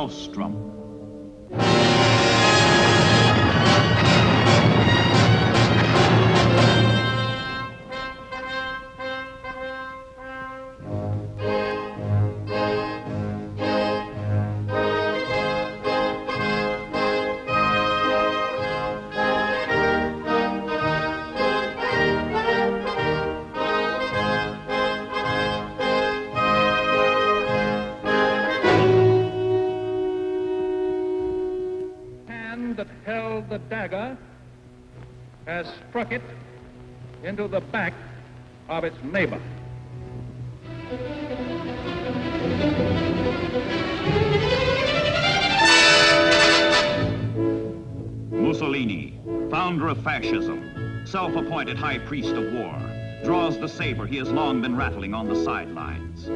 Nostrum. That held the dagger has struck it into the back of its neighbor. Mussolini, founder of fascism, self-appointed high priest of war, draws the saber he has long been rattling on the sidelines.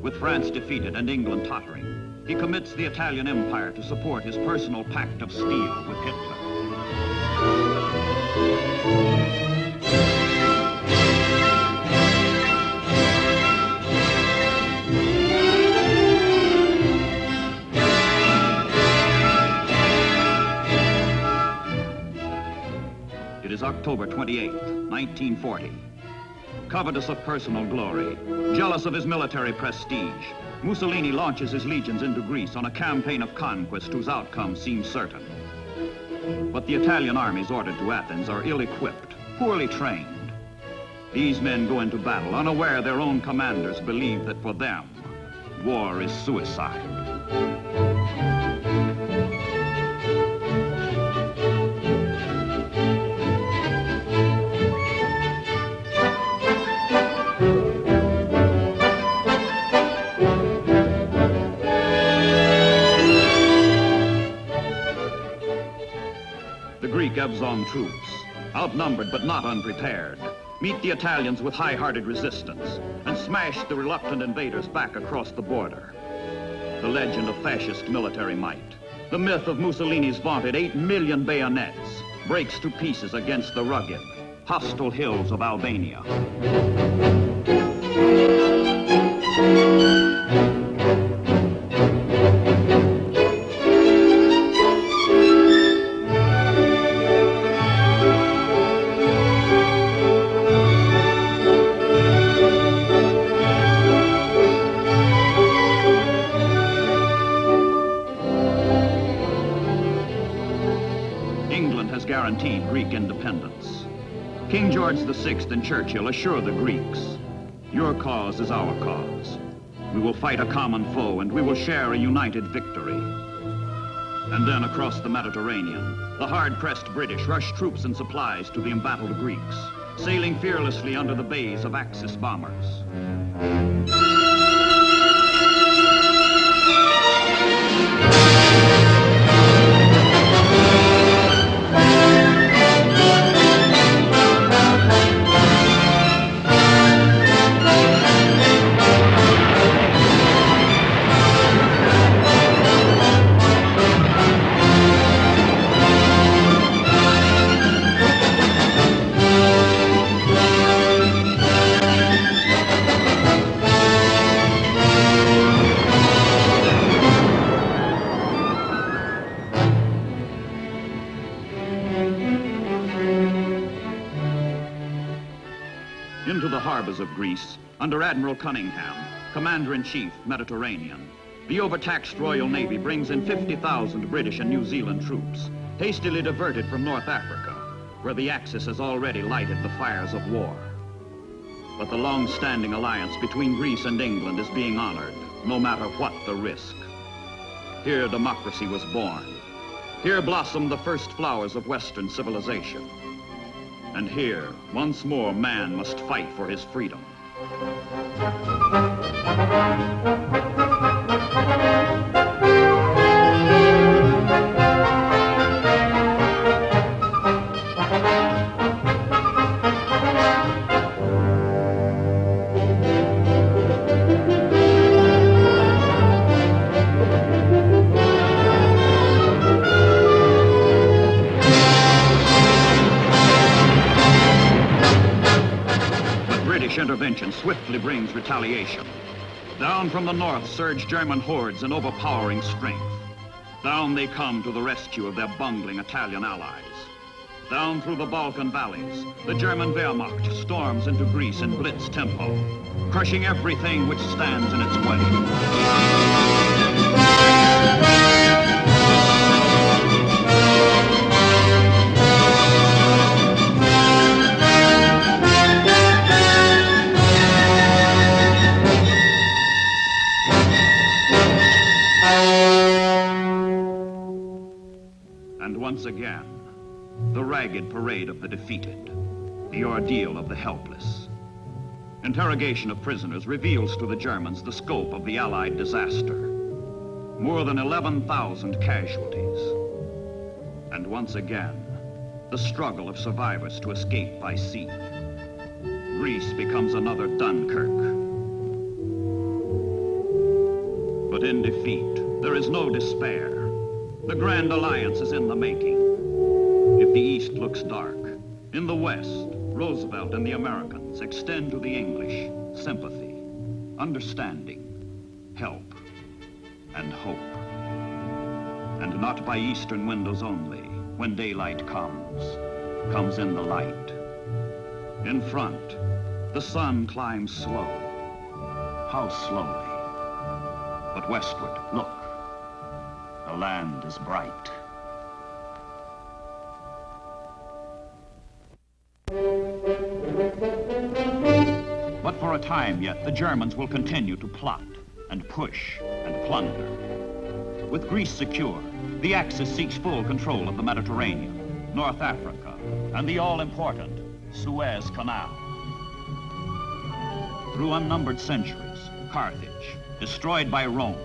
With France defeated and England tottering, he commits the Italian Empire to support his personal pact of steel with Hitler. It is October 28, 1940. Covetous of personal glory, jealous of his military prestige, Mussolini launches his legions into Greece on a campaign of conquest whose outcome seems certain. But the Italian armies ordered to Athens are ill-equipped, poorly trained. These men go into battle unaware their own commanders believe that for them, war is suicide. The Greek Evzon troops, outnumbered but not unprepared, meet the Italians with high-hearted resistance and smash the reluctant invaders back across the border. The legend of fascist military might, the myth of Mussolini's vaunted 8 million bayonets, breaks to pieces against the rugged, hostile hills of Albania. England has guaranteed Greek independence. King George VI and Churchill assure the Greeks, your cause is our cause. We will fight a common foe and we will share a united victory. And then across the Mediterranean, the hard-pressed British rush troops and supplies to the embattled Greeks, sailing fearlessly under the bays of Axis bombers. Into the harbors of Greece, under Admiral Cunningham, Commander-in-Chief, Mediterranean, the overtaxed Royal Navy brings in 50,000 British and New Zealand troops, hastily diverted from North Africa, where the Axis has already lighted the fires of war. But the long-standing alliance between Greece and England is being honored, no matter what the risk. Here democracy was born. Here blossomed the first flowers of Western civilization. And here, once more, man must fight for his freedom. Intervention swiftly brings retaliation. Down from the north surge German hordes in overpowering strength. Down they come to the rescue of their bungling Italian allies. Down through the Balkan valleys, the German Wehrmacht storms into Greece in blitz tempo, crushing everything which stands in its way. And once again, the ragged parade of the defeated, the ordeal of the helpless. Interrogation of prisoners reveals to the Germans the scope of the Allied disaster. More than 11,000 casualties. And once again, the struggle of survivors to escape by sea. Greece becomes another Dunkirk. But in defeat, there is no despair. The Grand Alliance is in the making. If the East looks dark, in the West, Roosevelt and the Americans extend to the English sympathy, understanding, help, and hope. And not by eastern windows only, when daylight comes in the light. In front, the sun climbs slow. How slowly. But westward, look. The land is bright. But for a time yet, the Germans will continue to plot and push and plunder. With Greece secure, the Axis seeks full control of the Mediterranean, North Africa, and the all-important Suez Canal. Through unnumbered centuries, Carthage, destroyed by Rome,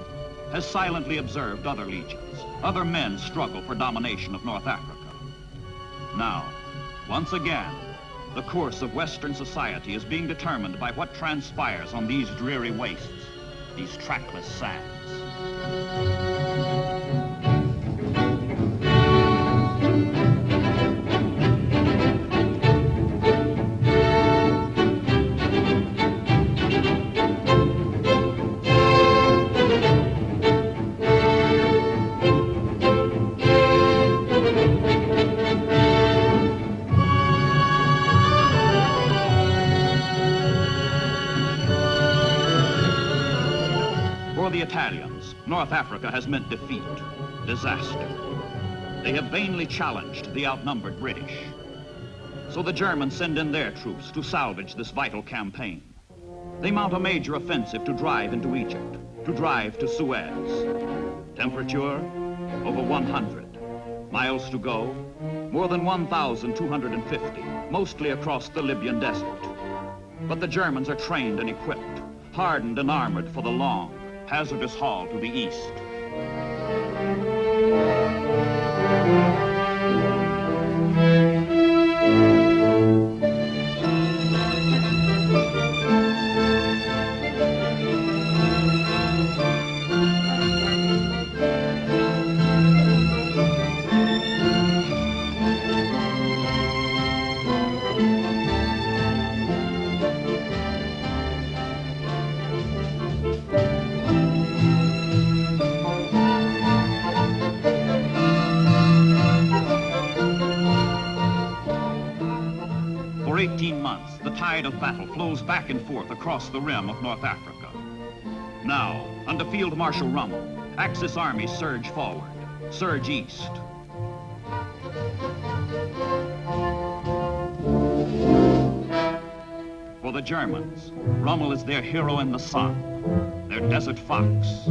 has silently observed other legions, other men struggle for domination of North Africa. Now, once again, the course of Western society is being determined by what transpires on these dreary wastes, these trackless sands. For the Italians, North Africa has meant defeat, disaster. They have vainly challenged the outnumbered British. So the Germans send in their troops to salvage this vital campaign. They mount a major offensive to drive into Egypt, to drive to Suez. Temperature, over 100. Miles to go, more than 1,250, mostly across the Libyan desert. But the Germans are trained and equipped, hardened and armored for the long, hazardous haul to the east. For 18 months, the tide of battle flows back and forth across the rim of North Africa. Now, under Field Marshal Rommel, Axis armies surge forward, surge east. For the Germans, Rommel is their hero in the sun, their desert fox.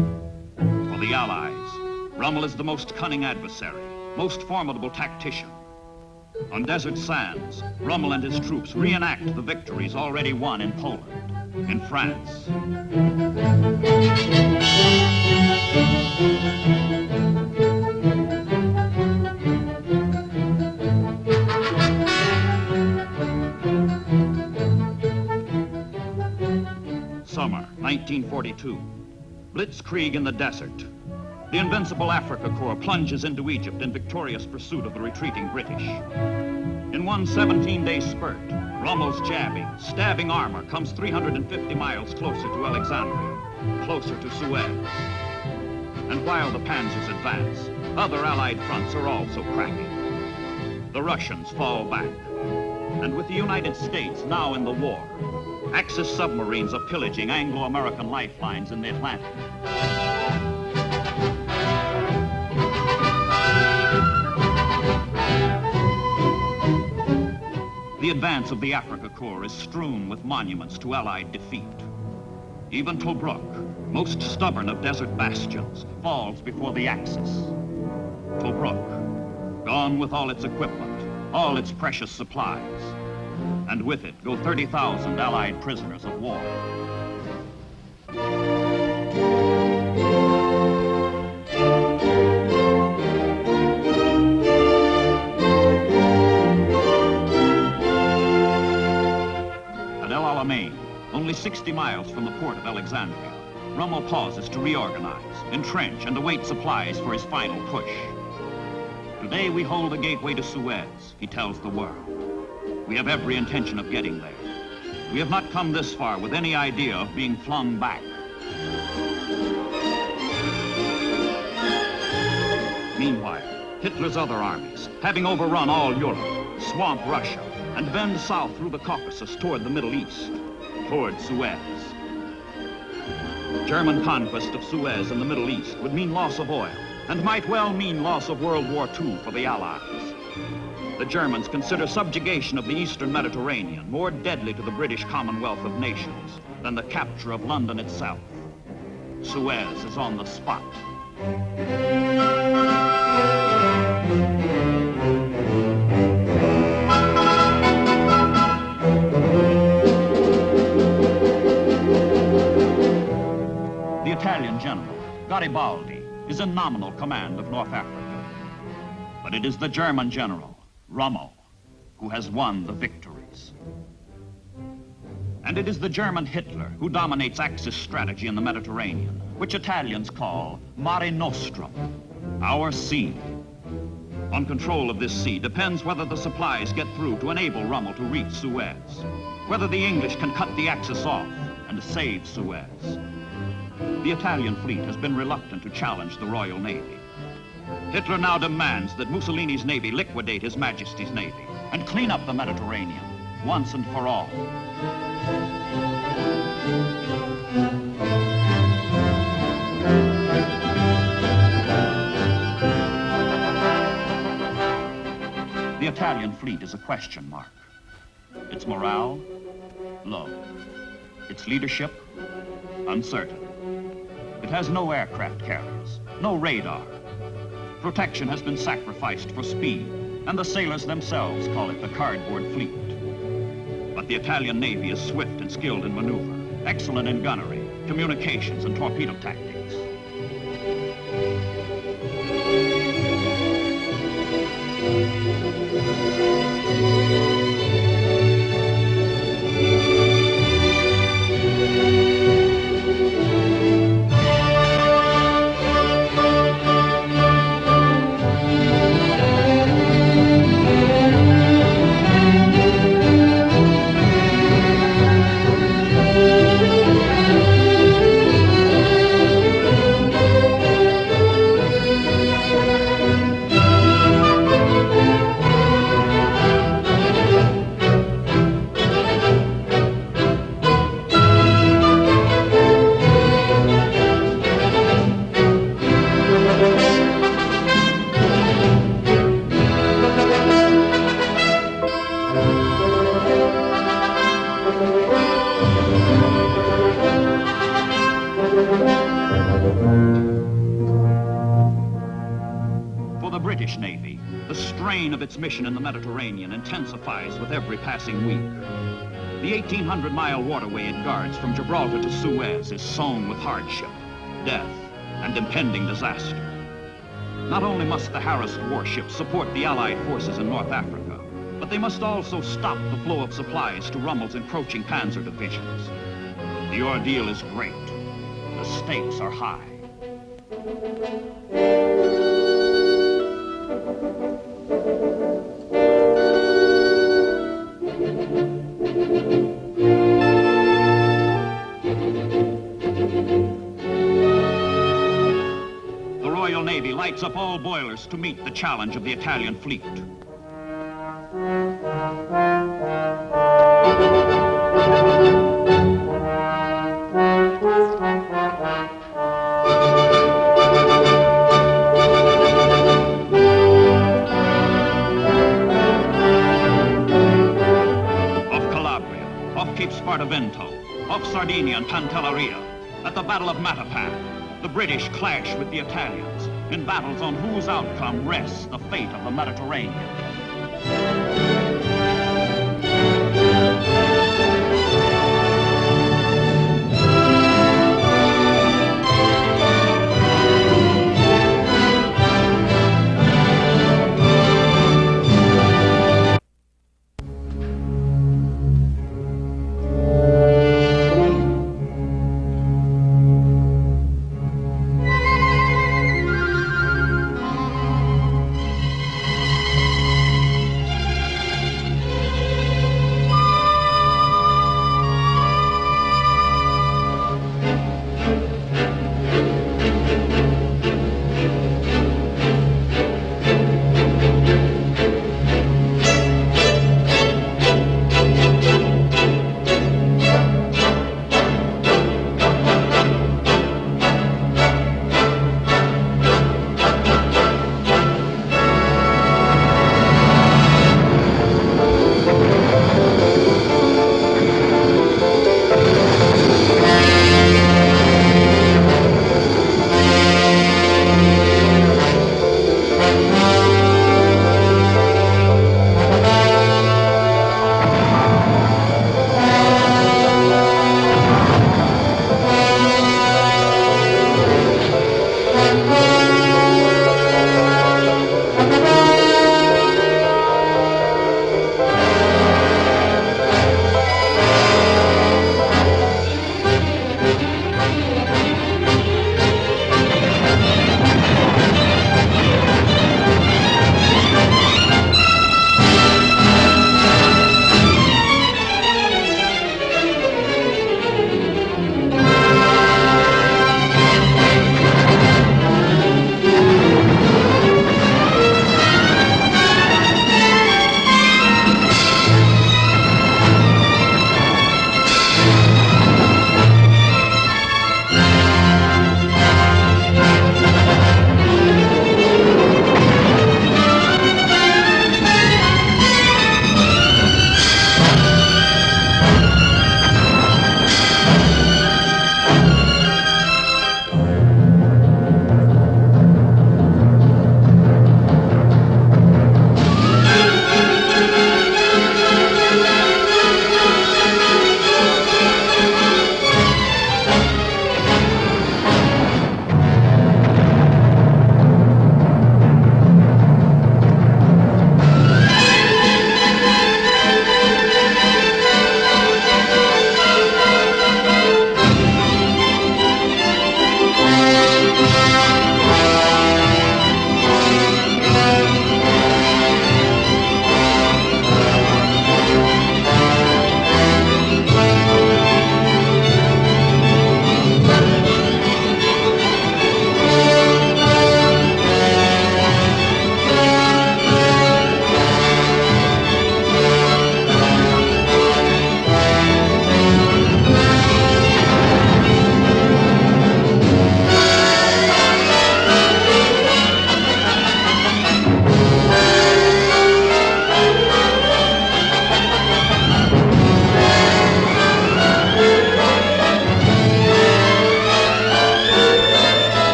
For the Allies, Rommel is the most cunning adversary, most formidable tactician. On desert sands, Rommel and his troops reenact the victories already won in Poland, in France. Summer, 1942. Blitzkrieg in the desert. The invincible Africa Corps plunges into Egypt in victorious pursuit of the retreating British. In one 17-day spurt, Rommel's jabbing, stabbing armor comes 350 miles closer to Alexandria, closer to Suez. And while the panzers advance, Other Allied fronts are also cracking. The Russians fall back. And with the United States now in the war, Axis submarines are pillaging Anglo-American lifelines in the Atlantic. The advance of the Africa Corps is strewn with monuments to Allied defeat. Even Tobruk, most stubborn of desert bastions, falls before the Axis. Tobruk, gone with all its equipment, all its precious supplies. And with it go 30,000 Allied prisoners of war. Only 60 miles from the port of Alexandria, Rommel pauses to reorganize, entrench, and await supplies for his final push. Today we hold the gateway to Suez, he tells the world. We have every intention of getting there. We have not come this far with any idea of being flung back. Meanwhile, Hitler's other armies, having overrun all Europe, swamp Russia, and bend south through the Caucasus toward the Middle East, toward Suez. German conquest of Suez in the Middle East would mean loss of oil, and might well mean loss of World War II for the Allies. The Germans consider subjugation of the Eastern Mediterranean more deadly to the British Commonwealth of Nations than the capture of London itself. Suez is on the spot. The Italian general, Garibaldi, is in nominal command of North Africa. But it is the German general, Rommel, who has won the victories. And it is the German Hitler who dominates Axis strategy in the Mediterranean, which Italians call Mare Nostrum, our sea. On control of this sea depends whether the supplies get through to enable Rommel to reach Suez, whether the English can cut the Axis off and save Suez. The Italian fleet has been reluctant to challenge the Royal Navy. Hitler now demands that Mussolini's navy liquidate His Majesty's navy and clean up the Mediterranean once and for all. The Italian fleet is a question mark. Its morale, low. Its leadership, uncertain. It has no aircraft carriers, no radar. Protection has been sacrificed for speed, and the sailors themselves call it the cardboard fleet. But the Italian Navy is swift and skilled in maneuver, excellent in gunnery, communications, and torpedo tactics. British Navy, the strain of its mission in the Mediterranean intensifies with every passing week. The 1,800-mile waterway it guards from Gibraltar to Suez is sown with hardship, death, and impending disaster. Not only must the harassed warships support the Allied forces in North Africa, but they must also stop the flow of supplies to Rommel's encroaching panzer divisions. The ordeal is great. The stakes are high. The Royal Navy lights up all all boilers to meet the challenge of the Italian fleet. Off Cape Spartavento, off Sardinia and Pantelleria, at the Battle of Matapan, the British clash with the Italians in battles on whose outcome rests the fate of the Mediterranean.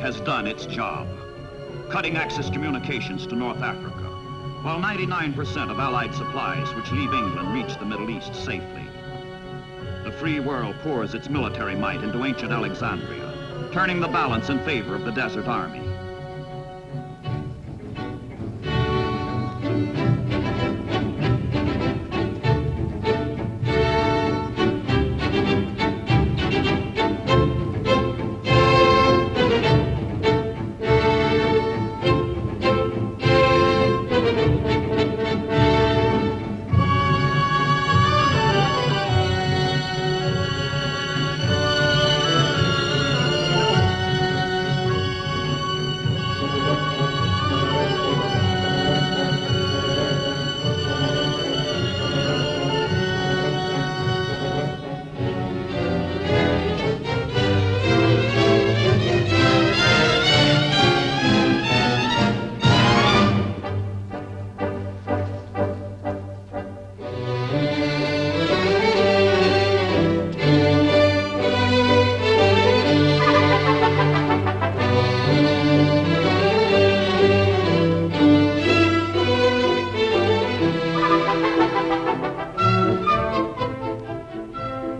has done its job, cutting access communications to North Africa, while 99% of Allied supplies which leave England reach the Middle East safely. The free world pours its military might into ancient Alexandria, turning the balance in favor of the Desert Army.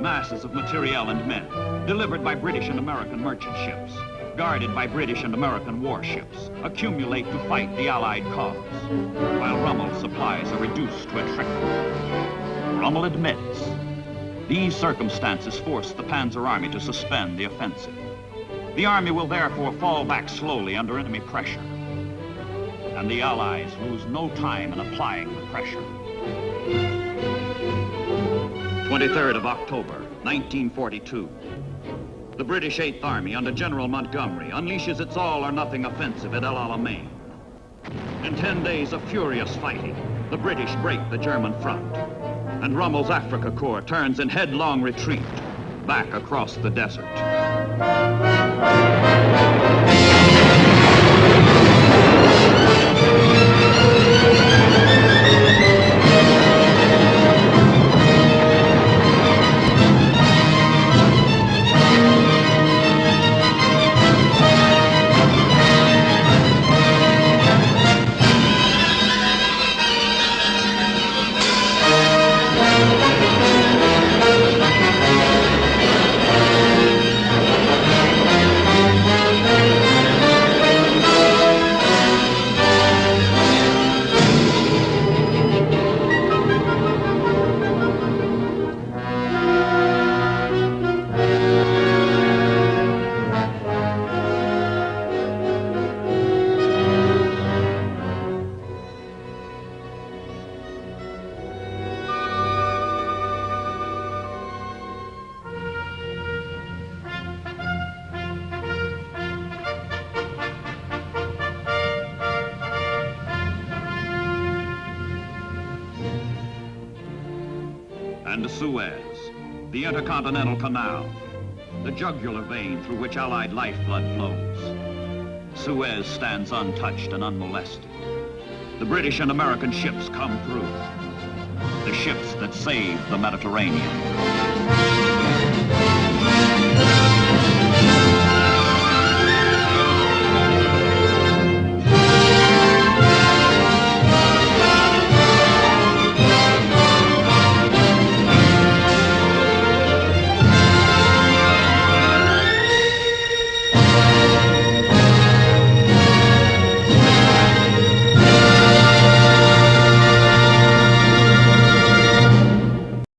Masses of materiel and men, delivered by British and American merchant ships, guarded by British and American warships, accumulate to fight the Allied cause, while Rommel's supplies are reduced to a trickle. Rommel admits these circumstances forced the Panzer Army to suspend the offensive. The army will therefore fall back slowly under enemy pressure, and the Allies lose no time in applying the pressure. 23rd of October, 1942. The British 8th Army under General Montgomery unleashes its all-or-nothing offensive at El Alamein. In 10 days of furious fighting, the British break the German front, and Rommel's Africa Corps turns in headlong retreat back across the desert. And Suez, the Intercontinental Canal, the jugular vein through which Allied lifeblood flows. Suez stands untouched and unmolested. The British and American ships come through. The ships that saved the Mediterranean.